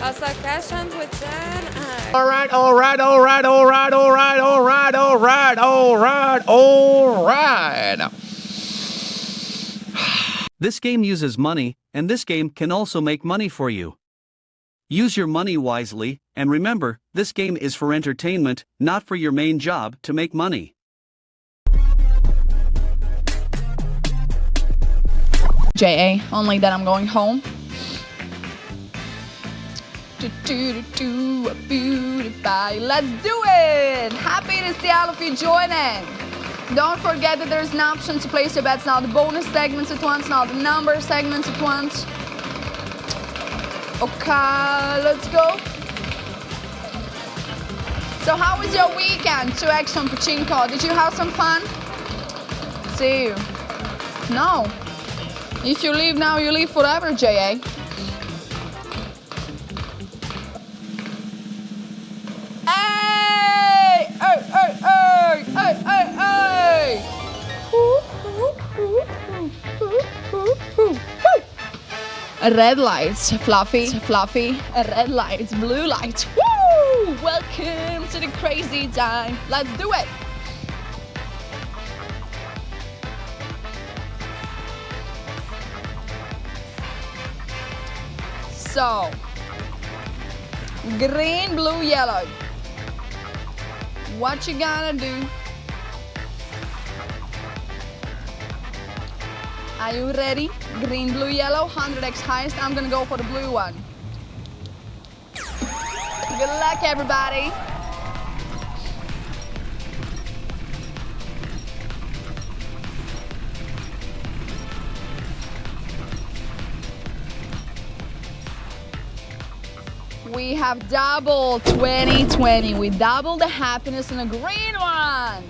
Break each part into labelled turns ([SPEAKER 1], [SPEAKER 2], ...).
[SPEAKER 1] Hasta cash on Twitter.
[SPEAKER 2] All right.
[SPEAKER 3] This game uses money, and this game can also make money for you. Use your money wisely, and remember, this game is for entertainment, not for your main job to make money.
[SPEAKER 4] JA, only that I'm going home. Let's do it! Happy to see all of you joining. Don't forget that there's an option to place your bets now, the bonus segments at once, now the number segments at once. Okay, let's go. So how was your weekend? 2x on Pachinko. Did you have some fun? See you. No. If you leave now, you leave forever, JA. Hey! Hey, hey, hey! Hey, hey, hey! Red lights, fluffy, fluffy. Red lights, blue lights. Woo! Welcome to the crazy time. Let's do it. So, green, blue, yellow. What you gonna do? Are you ready? Green, blue, yellow, 100x highest. I'm gonna go for the blue one. Good luck, everybody. We have double 2020. We doubled the happiness in a green one.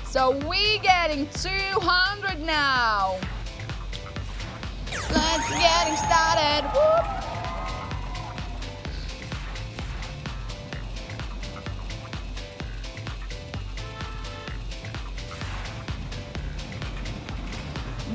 [SPEAKER 4] So we getting 200 now. Let's getting started. Whoop.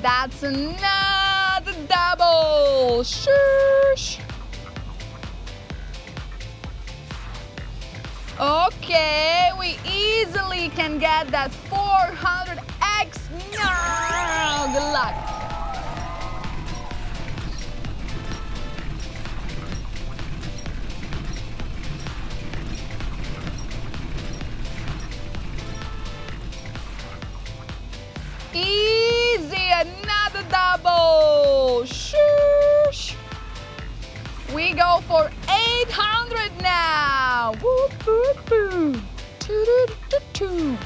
[SPEAKER 4] That's another double. Shush. Okay, we easily can get that 400x now. Good luck. Easy, another double. Shush. We go for 800 now. Whoop, whoop, whoop. Doo-doo-doo-doo.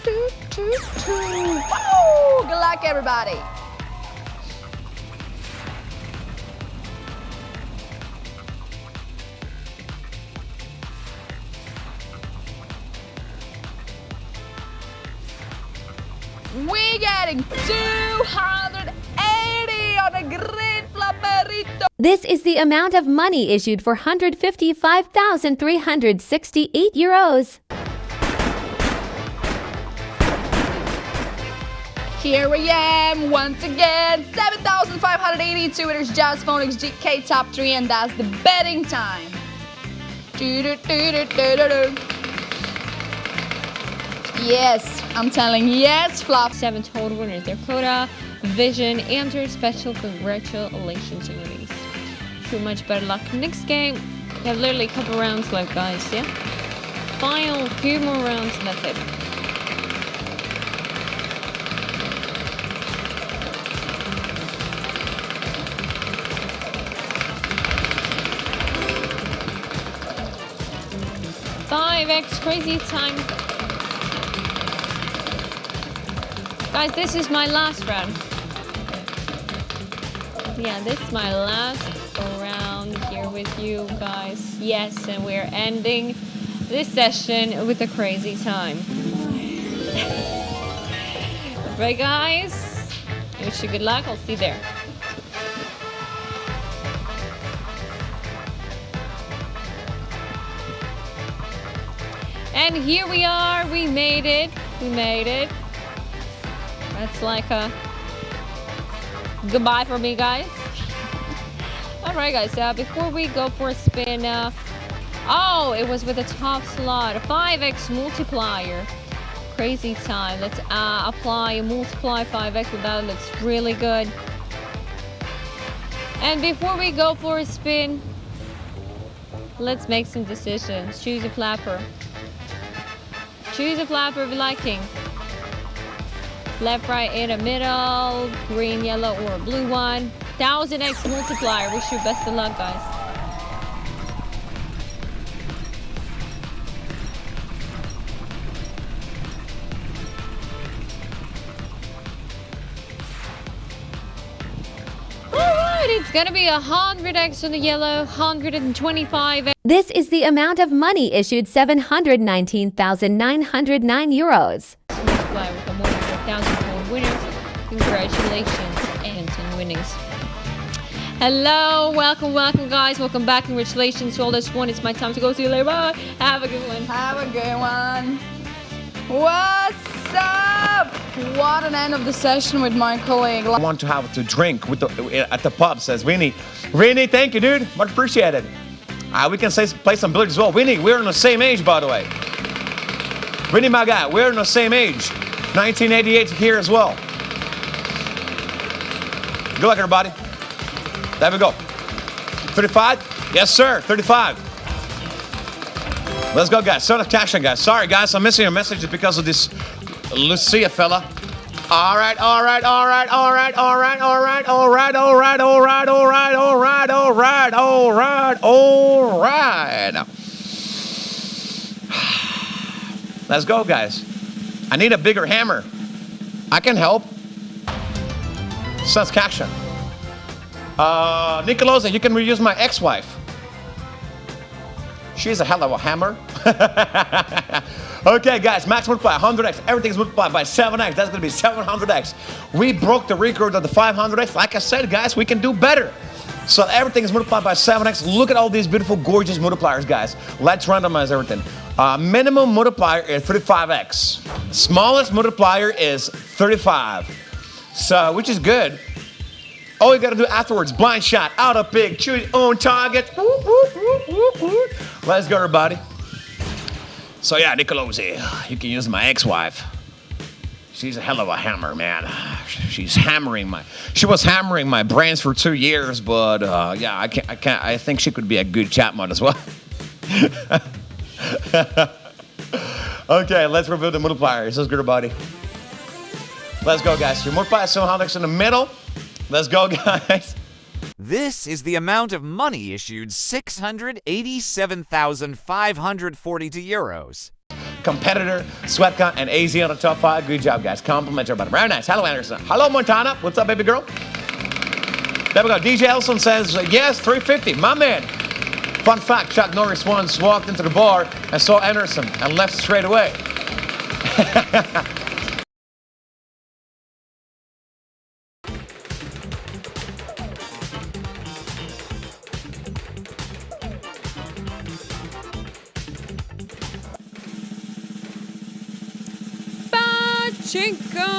[SPEAKER 4] Doo-doo-doo. Woo! Good luck, everybody. We're getting 280 on a green flaperito.
[SPEAKER 5] This is the amount of money issued for 155,368 euros.
[SPEAKER 4] Here I am once again, 7,582. It is Jazz Phonics GK Top 3, and that's the betting time. Yes, I'm telling yes, flop.
[SPEAKER 6] 7 total winners. Their quota, vision, and your special congratulations and release. Too much better luck next game. We have literally a couple rounds left, guys, yeah? Final few more rounds and that's it. $5x crazy time. Guys, this is my last round. Yeah, this is my last round here with you guys. Yes, and we're ending this session with a crazy time. Right, guys? I wish you good luck. I'll see you there. And here we are. We made it. We made it. That's like a Goodbye for me, guys. Alright, guys, before we go for a spin, oh, it was with a top slot, a 5x multiplier. Crazy time. Let's apply multiply 5x. That looks really good. And before we go for a spin, let's make some decisions. Choose a flapper. Choose a flapper of your liking. Left, right, in the middle, green, yellow, or a blue one. 1000x multiplier. Wish you best of luck, guys. Alright, it's gonna be 100x on the yellow, 125x.
[SPEAKER 5] This is the amount of money issued 719,909 euros.
[SPEAKER 6] Multiply with a more than 1,000 winners. Congratulations and 10 winnings. Hello, welcome guys. Welcome back. Congratulations to all this one. It's my time to go. See you later. Bye. Have a good one.
[SPEAKER 4] Have a good one. What's up? What an end of the session with my colleague.
[SPEAKER 1] I want to have to drink with at the pub, says Winnie. Winnie, thank you, dude. Much appreciated. We can play some billiards as well. Winnie, we're in the same age, by the way. Winnie, my guy, we're in the same age. 1988 here as well. Good luck, everybody. There we go. 35? Yes, sir. 35. Let's go, guys. Son of Tasha, guys. Sorry, guys. I'm missing your messages because of this Lucia fella. All right. Let's go, guys. I need a bigger hammer. I can help. Saskatchewan. Nicolosa, you can reuse my ex-wife. She's a hell of a hammer. Okay, guys, max multiply 100x. Everything's multiplied by 7x. That's going to be 700x. We broke the record of the 500x. Like I said, guys, we can do better. So everything is multiplied by 7x. Look at all these beautiful, gorgeous multipliers, guys. Let's randomize everything. Minimum multiplier is 35x. Smallest multiplier is 35. So, which is good. All you gotta do afterwards, blind shot, out of pig, choose your own target. Let's go, everybody. So yeah, Nicolosi, you can use my ex-wife. She's a hell of a hammer, man. She was hammering my brains for 2 years, but yeah, I think she could be a good chat mod as well. Okay, let's reveal the multipliers. Let's go, everybody. Let's go, guys. Your multiplier is 700x in the middle. Let's go, guys.
[SPEAKER 2] This is the amount of money issued 687,542 euros.
[SPEAKER 1] Competitor, Sweatcon, and AZ on the top 5. Good job, guys. Compliment everybody. Very nice. Hello, Anderson. Hello, Montana. What's up, baby girl? There we go. DJ Elson says, yes, 350. My man. Fun fact, Chuck Norris once walked into the bar and saw Anderson and left straight away.
[SPEAKER 6] Chinko!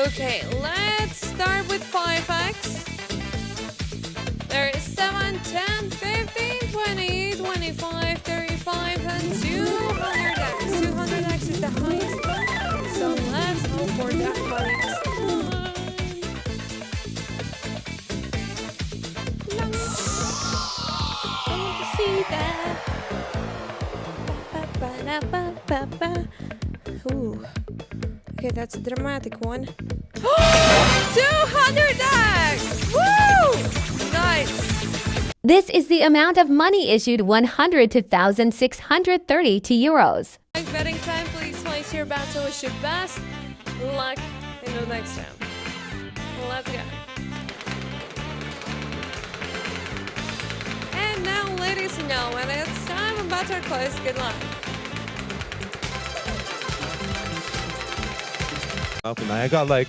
[SPEAKER 6] Okay, let's start with 5x. There is 7, 10, 15, 20, 25, 35, and 200x. 200x is the highest. So let's go for that highest. See that. Ooh. Okay, that's a dramatic one. 200x! Woo! Nice.
[SPEAKER 5] This is the amount of money issued 100 to 1,632 euros.
[SPEAKER 6] Betting time, please place your bets. I wish you best luck in the next round. Let's go. And now, ladies and gentlemen, it's time for better close. Good luck.
[SPEAKER 7] I got like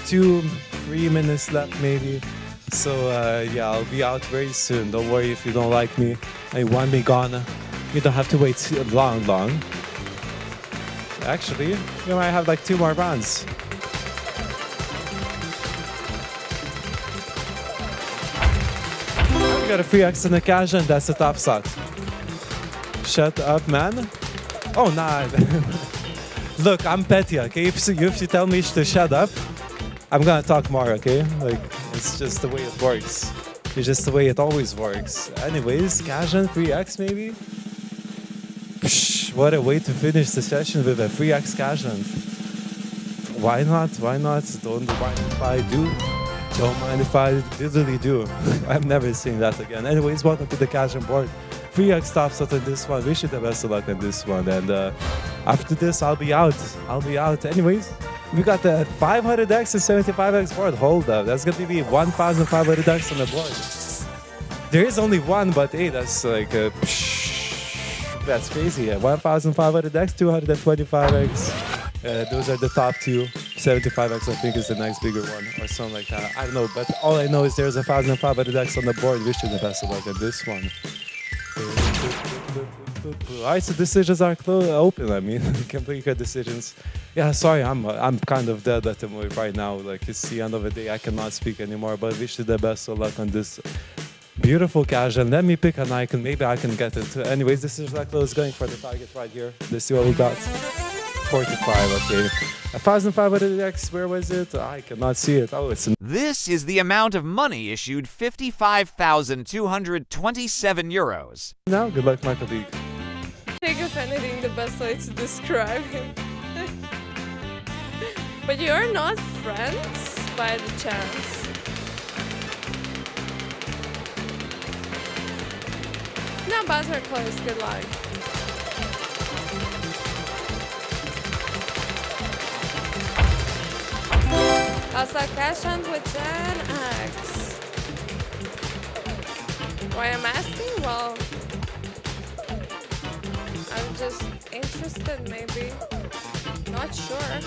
[SPEAKER 7] 2-3 minutes left maybe. So yeah, I'll be out very soon. Don't worry if you don't like me. I want me gone. You don't have to wait long. Actually, you might have like 2 more rounds. We got a free X in the cash and that's the top shot. Shut up, man. Oh, nah. Look, I'm petty, okay? If you tell me to shut up, I'm gonna talk more, okay? Like, it's just the way it works. It's just the way it always works. Anyways, cash and free X maybe? Psh, what a way to finish the session with a free X cash and. Why not? Why not? Don't mind if I do. Don't mind if I diddly do. I'm never seeing that again. Anyways, welcome to the cash and board. Free X top shot on this one. Wish you the best of luck on this one. And after this, I'll be out. Anyways, we got the 500X and 75X board. Hold up. That's going to be 1,500X on the board. There is only one, but hey, that's like that's crazy. 1,500X, 225X. Those are the top 2. 75X, I think, is the next bigger one, or something like that. I don't know, but all I know is there's 1,500X on the board. Wish you the best of luck on this one. Alright, so decisions are open. I mean, you can make your decisions. Yeah, sorry, I'm kind of dead at the moment right now. Like, it's the end of the day. I cannot speak anymore. But wish you the best of luck on this beautiful cash. And let me pick an icon. Maybe I can get it. Anyways, decisions are close. Going for the target right here. Let's see what we got. 45. Okay. 1,500X. Where was it? I cannot see it. Oh, it's.
[SPEAKER 2] This is the amount of money issued 55,227 euros.
[SPEAKER 7] Now, good luck, my colleague.
[SPEAKER 8] I think, if anything, the best way to describe him. But you are not friends by the chance. No, both are close. Good luck. Also, cash hunt with 10x. Why I'm asking? Well, I'm just interested, maybe. Not sure.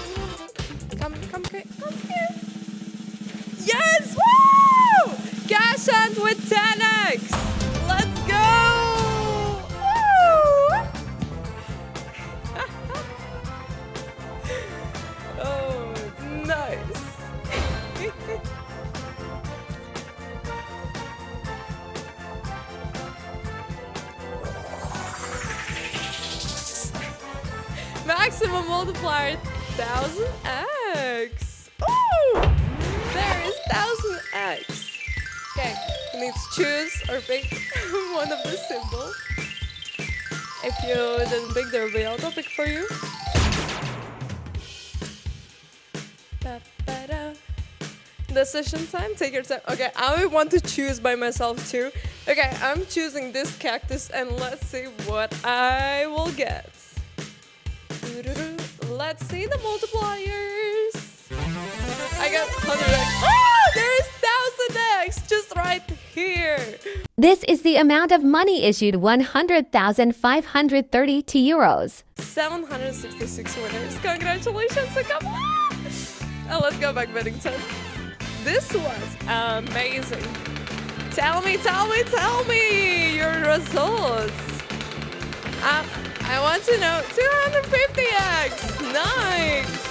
[SPEAKER 8] Come here. Yes! Woo! Cash hunt with 10x. Let's go! Woo! Oh, nice. Maximum multiplier 1,000x. Ooh! There is 1,000x. Okay, you need to choose or pick one of the symbols. If you didn't pick, there will be auto pick for you. Decision time, take your time. Okay, I want to choose by myself too. Okay, I'm choosing this cactus and let's see what I will get. Let's see the multipliers. I got 100x. Oh, there is 1,000x just right here.
[SPEAKER 5] This is the amount of money issued 100,532 euros.
[SPEAKER 8] 766 winners. Congratulations, a couple. Oh, let's go back betting time. This was amazing. Tell me your results. I want to know 250x. Nice.